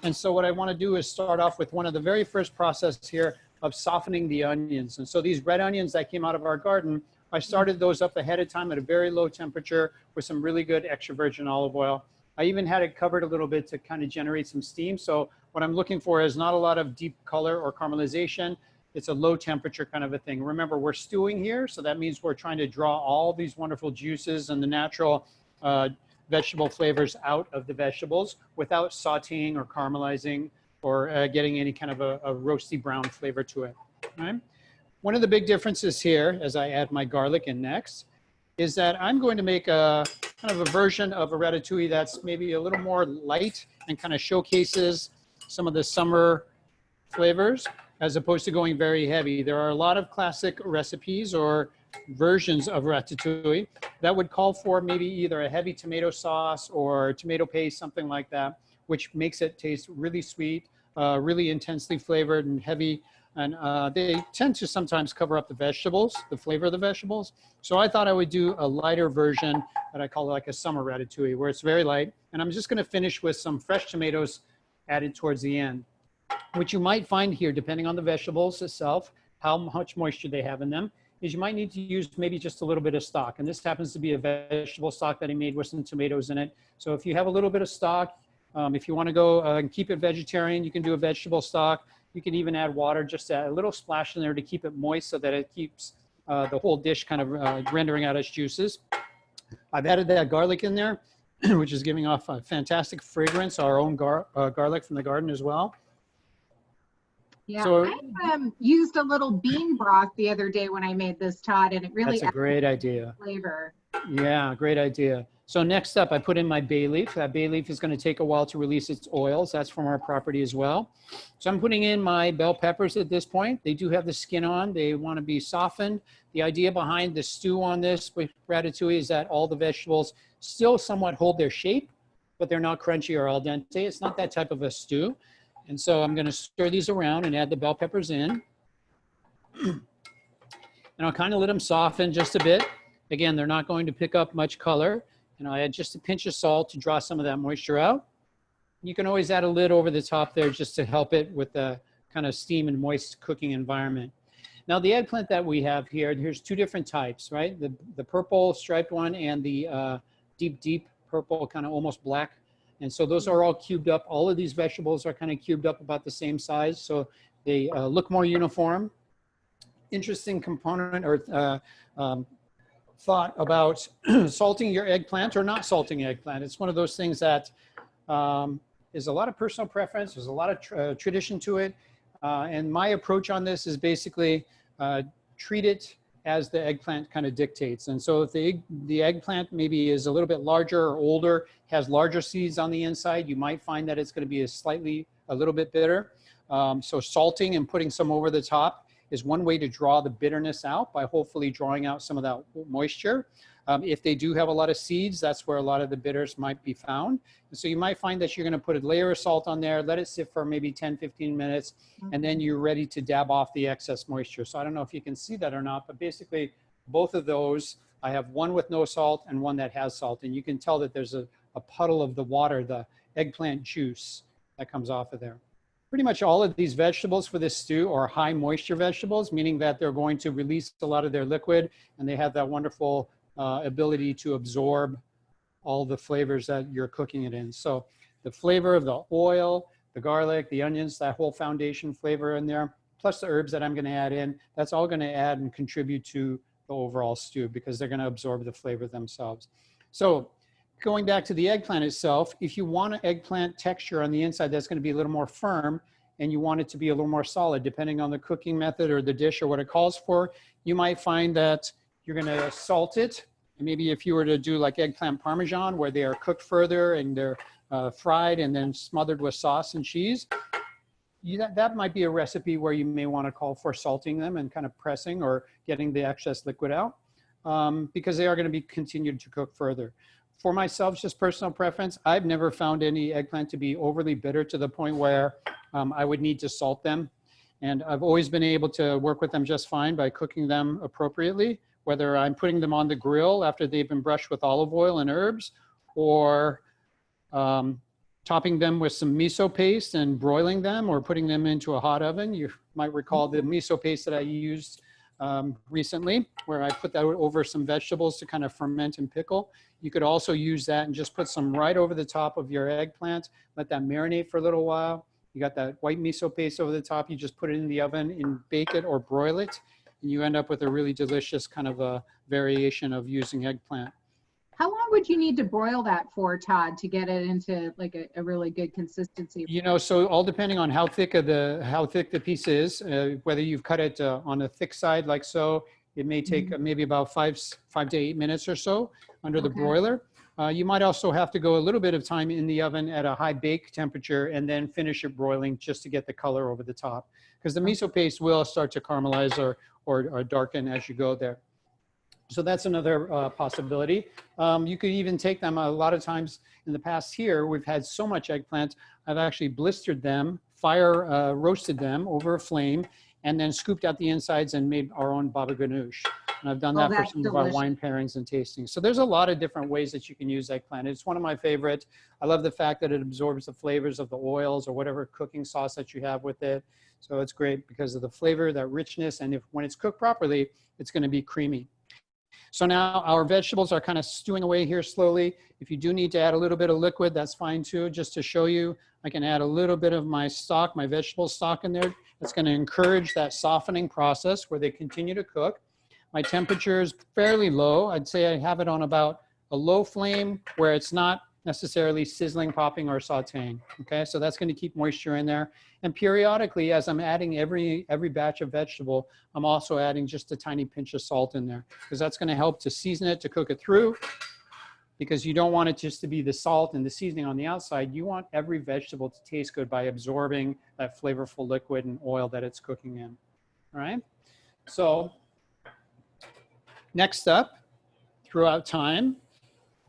And so what I want to do is start off with one of the very first processes here of softening the onions. And so these red onions that came out of our garden, I started those up ahead of time at a very low temperature with some really good extra virgin olive oil. I even had it covered a little bit to kind of generate some steam. So what I'm looking for is not a lot of deep color or caramelization. It's a low temperature kind of a thing. Remember, we're stewing here, so that means we're trying to draw all these wonderful juices and the natural vegetable flavors out of the vegetables without sauteing or caramelizing or getting any kind of a roasty brown flavor to it. Right? One of the big differences here, as I add my garlic in next, is that I'm going to make a kind of a version of a ratatouille that's maybe a little more light and kind of showcases some of the summer flavors as opposed to going very heavy. There are a lot of classic recipes or versions of ratatouille that would call for maybe either a heavy tomato sauce or tomato paste, something like that, which makes it taste really sweet, really intensely flavored and heavy. And they tend to sometimes cover up the vegetables, the flavor of the vegetables. So I thought I would do a lighter version that I call like a summer ratatouille, where it's very light. And I'm just going to finish with some fresh tomatoes added towards the end. What you might find here, depending on the vegetables itself, how much moisture they have in them, is you might need to use maybe just a little bit of stock. And this happens to be a vegetable stock that I made with some tomatoes in it. So if you have a little bit of stock, if you want to go and keep it vegetarian, you can do a vegetable stock. You can even add water, just a little splash in there to keep it moist so that it keeps the whole dish kind of rendering out its juices. I've added that garlic in there, which is giving off a fantastic fragrance, our own garlic from the garden as well. Yeah, so, I used a little bean broth the other day when I made this, Todd, and it really that's a great idea. Flavor. Yeah, great idea. So next up, I put in my bay leaf. That bay leaf is going to take a while to release its oils. That's from our property as well. So I'm putting in my bell peppers at this point. They do have the skin on. They want to be softened. The idea behind the stew on this with ratatouille is that all the vegetables still somewhat hold their shape, but they're not crunchy or al dente. It's not that type of a stew. And so I'm going to stir these around and add the bell peppers in. And I'll kind of let them soften just a bit. Again, they're not going to pick up much color. And I'll add just a pinch of salt to draw some of that moisture out. You can always add a lid over the top there just to help it with the kind of steam and moist cooking environment. Now the eggplant that we have here, here's two different types, right? The purple striped one and the deep purple, kind of almost black. And so those are all cubed up. All of these vegetables are kind of cubed up about the same size. So they look more uniform. Interesting component or thought about salting your eggplant or not salting eggplant. It's one of those things that is a lot of personal preference. There's a lot of tradition to it. And my approach on this is basically treat it as the eggplant kind of dictates. And so if the eggplant maybe is a little bit larger or older, has larger seeds on the inside, you might find that it's going to be a little bit bitter. So salting and putting some over the top is one way to draw the bitterness out by hopefully drawing out some of that moisture. If they do have a lot of seeds, that's where a lot of the bitters might be found. And so you might find that you're going to put a layer of salt on there, let it sit for maybe 10, 15 minutes, and then you're ready to dab off the excess moisture. So I don't know if you can see that or not, but basically both of those, I have one with no salt and one that has salt. And you can tell that there's a puddle of the water, the eggplant juice that comes off of there. Pretty much all of these vegetables for this stew are high moisture vegetables, meaning that they're going to release a lot of their liquid, and they have that wonderful ability to absorb all the flavors that you're cooking it in. So the flavor of the oil, the garlic, the onions, that whole foundation flavor in there, plus the herbs that I'm going to add in, that's all going to add and contribute to the overall stew because they're going to absorb the flavor themselves. So going back to the eggplant itself, if you want an eggplant texture on the inside that's going to be a little more firm and you want it to be a little more solid, depending on the cooking method or the dish or what it calls for, you might find that you're going to salt it. And maybe if you were to do like eggplant parmesan, where they are cooked further and they're fried and then smothered with sauce and cheese, that might be a recipe where you may want to call for salting them and kind of pressing or getting the excess liquid out because they are going to be continued to cook further. For myself, just personal preference, I've never found any eggplant to be overly bitter to the point where I would need to salt them. And I've always been able to work with them just fine by cooking them appropriately, whether I'm putting them on the grill after they've been brushed with olive oil and herbs, or topping them with some miso paste and broiling them, or putting them into a hot oven. You might recall the miso paste that I used recently, where I put that over some vegetables to kind of ferment and pickle. You could also use that and just put some right over the top of your eggplant, let that marinate for a little while. You got that white miso paste over the top, you just put it in the oven and bake it or broil it, and you end up with a really delicious kind of a variation of using eggplant. How long would you need to broil that for, Todd, to get it into like a really good consistency? You know, so all depending on how thick the piece is, whether you've cut it on a thick side like so, it may take maybe about 5 to 8 minutes or so under the broiler. You might also have to go a little bit of time in the oven at a high bake temperature and then finish it broiling just to get the color over the top, because the miso paste will start to caramelize or darken as you go there. So that's another possibility. You could even take them a lot of times in the past here. We've had so much eggplant, I've actually blistered them, fire roasted them over a flame, and then scooped out the insides and made our own baba ganoush. And I've done that for some of our wine pairings and tastings. So there's a lot of different ways that you can use eggplant. It's one of my favorites. I love the fact that it absorbs the flavors of the oils or whatever cooking sauce that you have with it. So it's great because of the flavor, that richness, and when it's cooked properly, it's going to be creamy. So now our vegetables are kind of stewing away here slowly. If you do need to add a little bit of liquid, that's fine too. Just to show you, I can add a little bit of my stock, my vegetable stock in there. It's going to encourage that softening process where they continue to cook. My temperature is fairly low. I'd say I have it on about a low flame where it's not necessarily sizzling, popping, or sauteing. Okay, so that's going to keep moisture in there. And periodically, as I'm adding every batch of vegetable, I'm also adding just a tiny pinch of salt in there, because that's going to help to season it, to cook it through, because you don't want it just to be the salt and the seasoning on the outside. You want every vegetable to taste good by absorbing that flavorful liquid and oil that it's cooking in. All right, so next up, throughout time,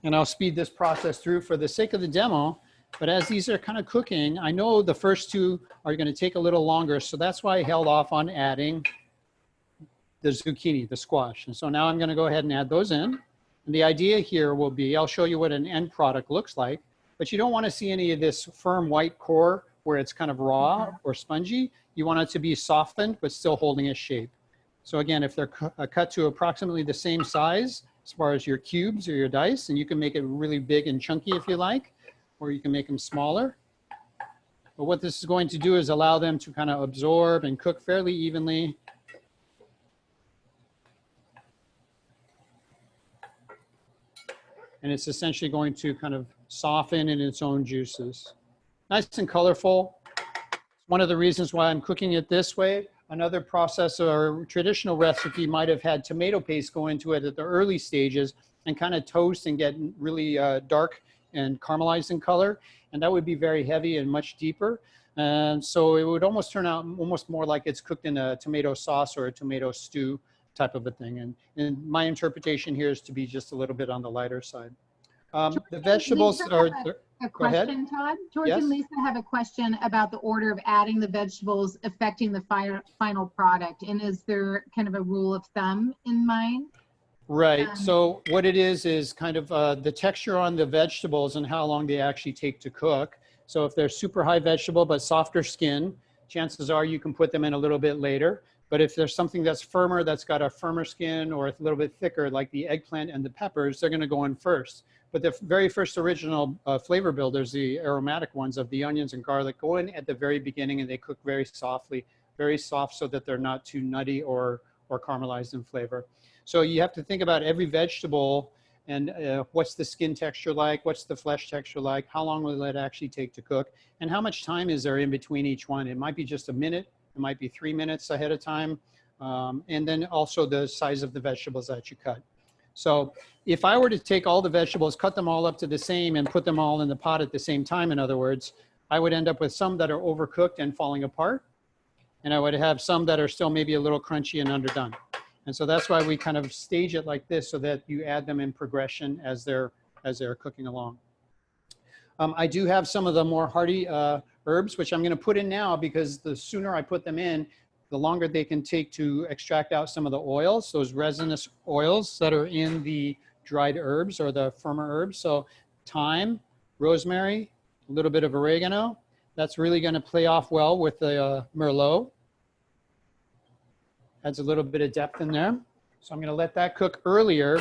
and I'll speed this process through for the sake of the demo, but as these are kind of cooking, I know the first two are going to take a little longer, so that's why I held off on adding the zucchini, the squash. And so now I'm going to go ahead and add those in. And the idea here will be, I'll show you what an end product looks like, but you don't want to see any of this firm white core where it's kind of raw or spongy. You want it to be softened, but still holding its shape. So again, if they're cut to approximately the same size as far as your cubes or your dice, and you can make it really big and chunky if you like, or you can make them smaller. But what this is going to do is allow them to kind of absorb and cook fairly evenly. And it's essentially going to kind of soften in its own juices. Nice and colorful. It's one of the reasons why I'm cooking it this way. another process or traditional recipe might have had tomato paste go into it at the early stages and kind of toast and get really dark and caramelized in color. And that would be very heavy and much deeper. And so it would almost turn out almost more like it's cooked in a tomato sauce or a tomato stew type of a thing. And my interpretation here is to be just a little bit on the lighter side. The vegetables are... A question, Todd. George Yes? and Lisa have a question about the order of adding the vegetables affecting the final product. And is there kind of a rule of thumb in mind? Right. So what it is kind of the texture on the vegetables and how long they actually take to cook. So if they're super high vegetable but softer skin, chances are you can put them in a little bit later. But if there's something that's firmer, that's got a firmer skin or a little bit thicker, like the eggplant and the peppers, they're going to go in first. But the very first original flavor builders, the aromatic ones of the onions and garlic, go in at the very beginning and they cook very softly, very soft so that they're not too nutty or caramelized in flavor. So you have to think about every vegetable and what's the skin texture like, what's the flesh texture like, how long will it actually take to cook, and how much time is there in between each one. It might be just a minute, it might be 3 minutes ahead of time, and then also the size of the vegetables that you cut. So if I were to take all the vegetables, cut them all up to the same and put them all in the pot at the same time, in other words, I would end up with some that are overcooked and falling apart. And I would have some that are still maybe a little crunchy and underdone. And so that's why we kind of stage it like this so that you add them in progression as they're cooking along. I do have some of the more hardy herbs, which I'm going to put in now because the sooner I put them in, the longer they can take to extract out some of the oils, those resinous oils that are in the dried herbs or the firmer herbs. So thyme, rosemary, a little bit of oregano. That's really going to play off well with the Merlot. Adds a little bit of depth in there. So I'm going to let that cook earlier,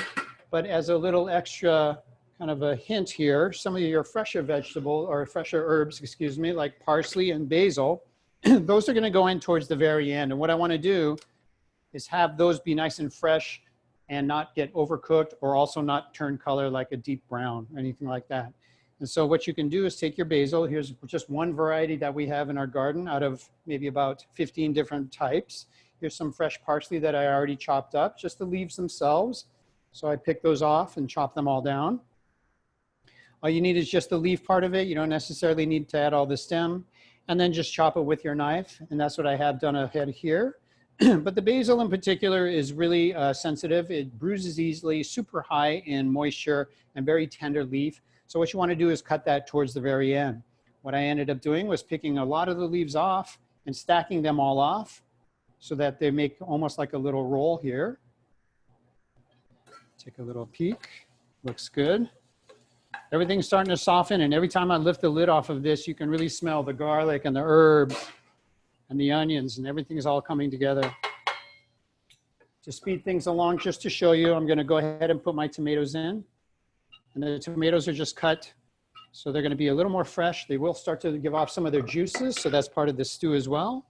but as a little extra kind of a hint here, some of your fresher vegetable or fresher herbs, excuse me, like parsley and basil, those are going to go in towards the very end. And what I want to do is have those be nice and fresh and not get overcooked or also not turn color like a deep brown or anything like that. And so what you can do is take your basil. Here's just one variety that we have in our garden out of maybe about 15 different types. Here's some fresh parsley that I already chopped up, just the leaves themselves. So I pick those off and chop them all down. All you need is just the leaf part of it. You don't necessarily need to add all the stem. And then just chop it with your knife. And that's what I have done ahead here. But the basil in particular is really sensitive. It bruises easily, super high in moisture and very tender leaf. So what you want to do is cut that towards the very end. What I ended up doing was picking a lot of the leaves off and stacking them all off so that they make almost like a little roll here. Take a little peek. Looks good. Everything's starting to soften, and every time I lift the lid off of this, you can really smell the garlic and the herbs and the onions, and everything is all coming together. To speed things along, just to show you, I'm going to go ahead and put my tomatoes in. And the tomatoes are just cut, so they're going to be a little more fresh. They will start to give off some of their juices, so that's part of the stew as well.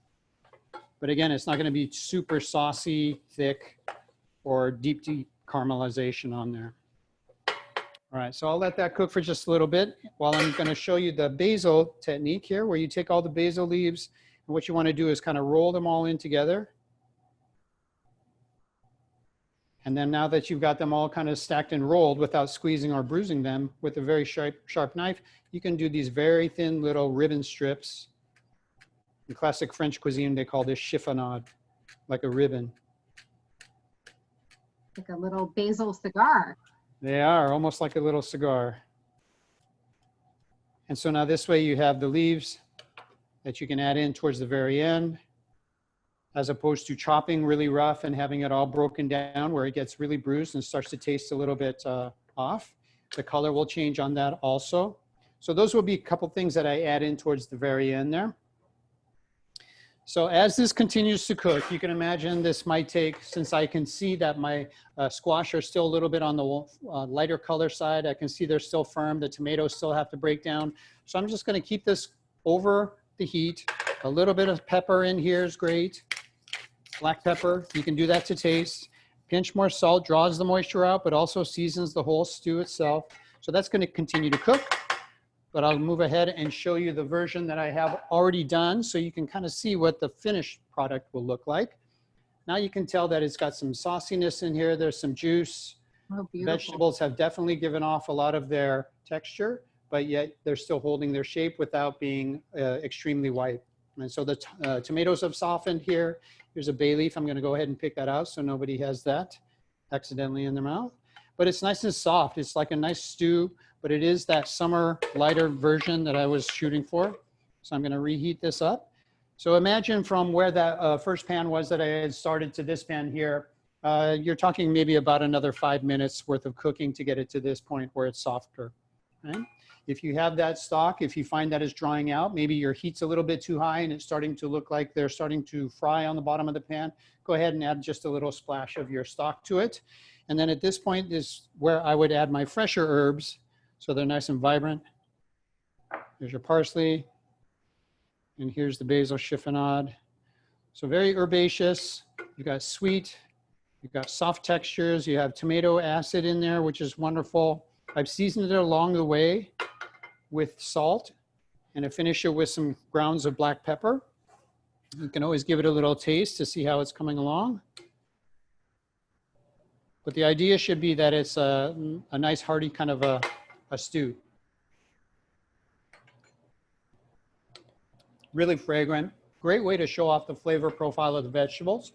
But again, it's not going to be super saucy, thick, or deep caramelization on there. All right, so I'll let that cook for just a little bit while I'm going to show you the basil technique here, where you take all the basil leaves, and what you want to do is kind of roll them all in together. And then now that you've got them all kind of stacked and rolled without squeezing or bruising them with a very sharp knife, you can do these very thin little ribbon strips. In classic French cuisine, they call this chiffonade, like a ribbon. Like a little basil cigar. They are almost like a little cigar. And so now this way you have the leaves that you can add in towards the very end, as opposed to chopping really rough and having it all broken down where it gets really bruised and starts to taste a little bit off. The color will change on that also. So those will be a couple things that I add in towards the very end there. So as this continues to cook, you can imagine this might take, since I can see that my squash are still a little bit on the lighter color side, I can see they're still firm, the tomatoes still have to break down. So I'm just gonna keep this over the heat. A little bit of pepper in here is great. Black pepper, you can do that to taste. Pinch more salt, draws the moisture out, but also seasons the whole stew itself. So that's gonna continue to cook. but I'll move ahead and show you the version that I have already done so you can kind of see what the finished product will look like. Now you can tell that it's got some sauciness in here. There's some juice. Oh, beautiful. Vegetables have definitely given off a lot of their texture, but yet they're still holding their shape without being extremely white. And so the tomatoes have softened here. Here's a bay leaf. I'm going to go ahead and pick that out so nobody has that accidentally in their mouth. But it's nice and soft. It's like a nice stew, but it is that summer lighter version that I was shooting for. So I'm going to reheat this up. So imagine from where that first pan was that I had started to this pan here, you're talking maybe about another 5 minutes worth of cooking to get it to this point where it's softer. Right? If you have that stock, if you find that it's drying out, maybe your heat's a little bit too high and it's starting to look like they're starting to fry on the bottom of the pan, go ahead and add just a little splash of your stock to it. And then at this point is where I would add my fresher herbs so they're nice and vibrant. There's your parsley, and here's the basil chiffonade. So very herbaceous. You've got sweet, you've got soft textures, you have tomato acid in there, which is wonderful. I've seasoned it along the way with salt, and I finish it with some grounds of black pepper. You can always give it a little taste to see how it's coming along. But the idea should be that it's a nice hearty kind of a stew. Really fragrant. Great way to show off the flavor profile of the vegetables.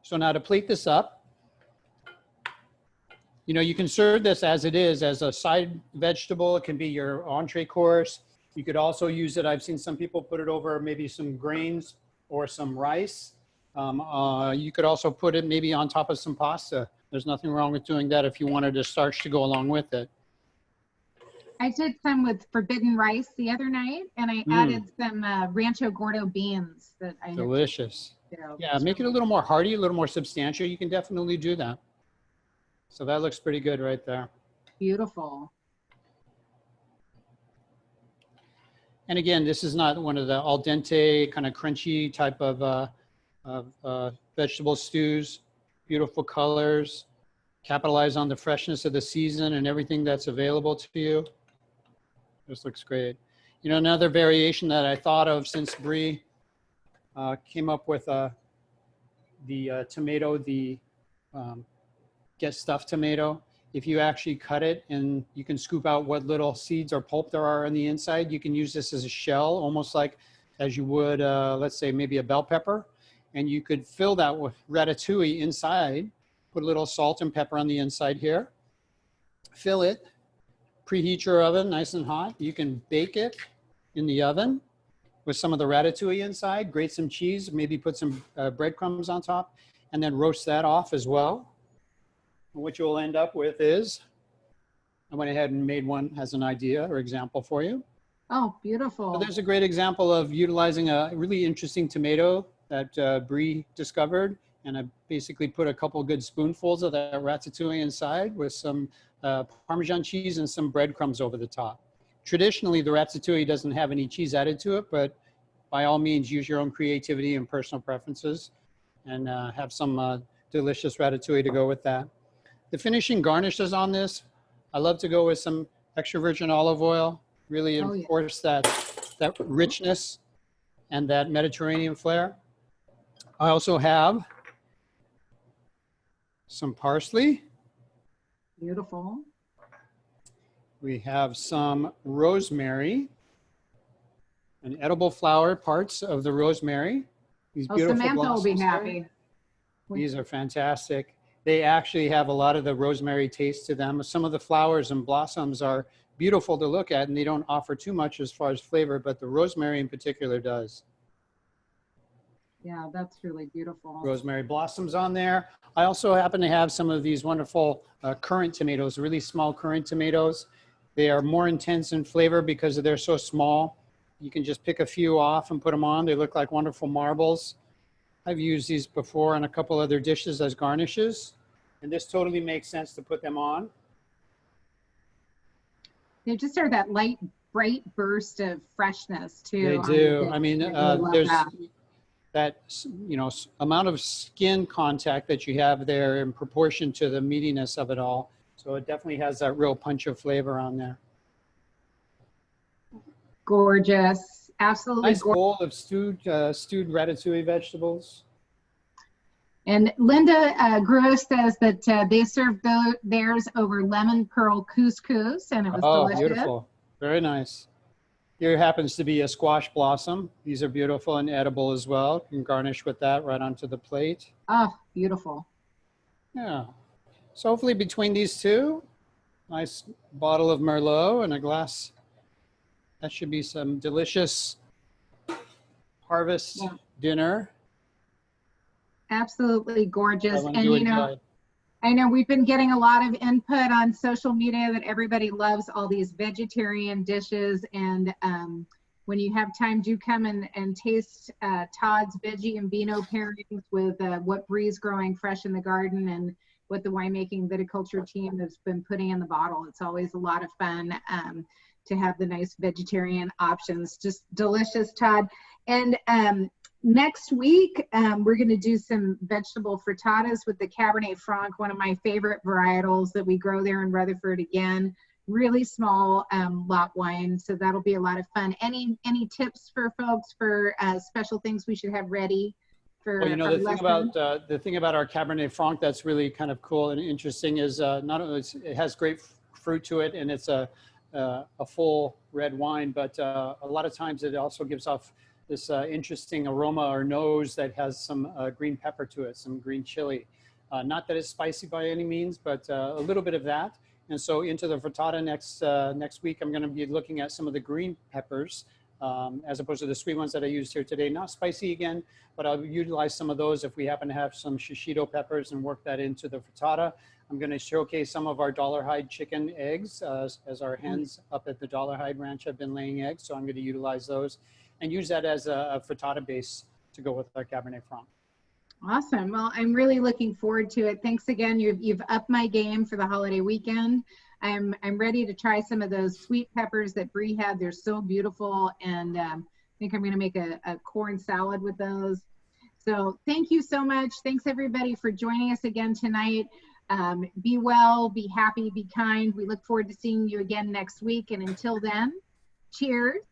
So now to plate this up, you know, you can serve this as it is, as a side vegetable. It can be your entree course. You could also use it. I've seen some people put it over maybe some grains or some rice. You could also put it maybe on top of some pasta. There's nothing wrong with doing that if you wanted a starch to go along with it. I did some with forbidden rice the other night, and I added some Rancho Gordo beans that I delicious. So yeah, make it a little more hearty, a little more substantial. You can definitely do that. So that looks pretty good right there. Beautiful. And again, this is not one of the al dente kind of crunchy type of vegetable stews. Beautiful colors. Capitalize on the freshness of the season and everything that's available to you. This looks great. You know, another variation that I thought of since Brie came up with the tomato, the get stuffed tomato. If you actually cut it and you can scoop out what little seeds or pulp there are on the inside, you can use this as a shell, almost like as you would, let's say maybe a bell pepper. And you could fill that with ratatouille inside, put a little salt and pepper on the inside here, fill it, preheat your oven nice and hot. You can bake it in the oven with some of the ratatouille inside, grate some cheese, maybe put some breadcrumbs on top, and then roast that off as well. And what you'll end up with is, I went ahead and made one as an idea or example for you. Oh, beautiful. So there's a great example of utilizing a really interesting tomato that Brie discovered. And I basically put a couple good spoonfuls of that ratatouille inside with some Parmesan cheese and some breadcrumbs over the top. Traditionally, the ratatouille doesn't have any cheese added to it, but by all means, use your own creativity and personal preferences and have some delicious ratatouille to go with that. The finishing garnishes on this, I love to go with some extra virgin olive oil, really enforce that richness and that Mediterranean flair. I also have some parsley. Beautiful. We have some rosemary and edible flower parts of the rosemary. These beautiful Samantha will be happy. These are fantastic. They actually have a lot of the rosemary taste to them. Some of the flowers and blossoms are beautiful to look at and they don't offer too much as far as flavor, but the rosemary in particular does. Yeah, that's really beautiful. Rosemary blossoms on there. I also happen to have some of these wonderful currant tomatoes, really small currant tomatoes. They are more intense in flavor because they're so small. You can just pick a few off and put them on. They look like wonderful marbles. I've used these before in a couple other dishes as garnishes, and this totally makes sense to put them on. They just are that light, bright burst of freshness too. They do. I mean, there's that, you know, amount of skin contact that you have there in proportion to the meatiness of it all. So it definitely has that real punch of flavor on there. Gorgeous. Absolutely Nice gorgeous. bowl of stewed ratatouille vegetables. And Linda Gruis says that they served theirs over lemon curl couscous, and it was delicious. Beautiful. Very nice. Here happens to be a squash blossom. These are beautiful and edible as well. You can garnish with that right onto the plate. Oh, beautiful. Yeah. So hopefully between these two, nice bottle of Merlot and a glass, that should be some delicious harvest dinner. Absolutely gorgeous. And you know, I know we've been getting a lot of input on social media that everybody loves all these vegetarian dishes. And when you have time, do come and taste Todd's veggie and vino pairings with what Bree's growing fresh in the garden and what the winemaking viticulture team has been putting in the bottle. It's always a lot of fun to have the nice vegetarian options. Just delicious, Todd. And next week, we're going to do some vegetable frittatas with the Cabernet Franc, one of my favorite varietals that we grow there in Rutherford. Again, really small lot wine, so that'll be a lot of fun. Any tips for folks for special things we should have ready for? Well, you know, the thing about our Cabernet Franc that's really kind of cool and interesting is not only it has great fruit to it, and it's a full red wine, but a lot of times it also gives off this interesting aroma or nose that has some green pepper to it, some green chili. Not that it's spicy by any means, but a little bit of that. And so into the frittata next week, I'm going to be looking at some of the green peppers as opposed to the sweet ones that I used here today. Not spicy again, but I'll utilize some of those if we happen to have some shishito peppers and work that into the frittata. I'm going to showcase some of our Dollar Hide chicken eggs as our hens up at the Dollar Hide Ranch have been laying eggs. So I'm going to utilize those and use that as a frittata base to go with our Cabernet Franc. Awesome. Well, I'm really looking forward to it. Thanks again. You've upped my game for the holiday weekend. I'm ready to try some of those sweet peppers that Bree had. They're so beautiful, and I think I'm going to make a corn salad with those. So thank you so much. Thanks everybody for joining us again tonight. Be well, be happy, be kind. We look forward to seeing you again next week. And until then, cheers.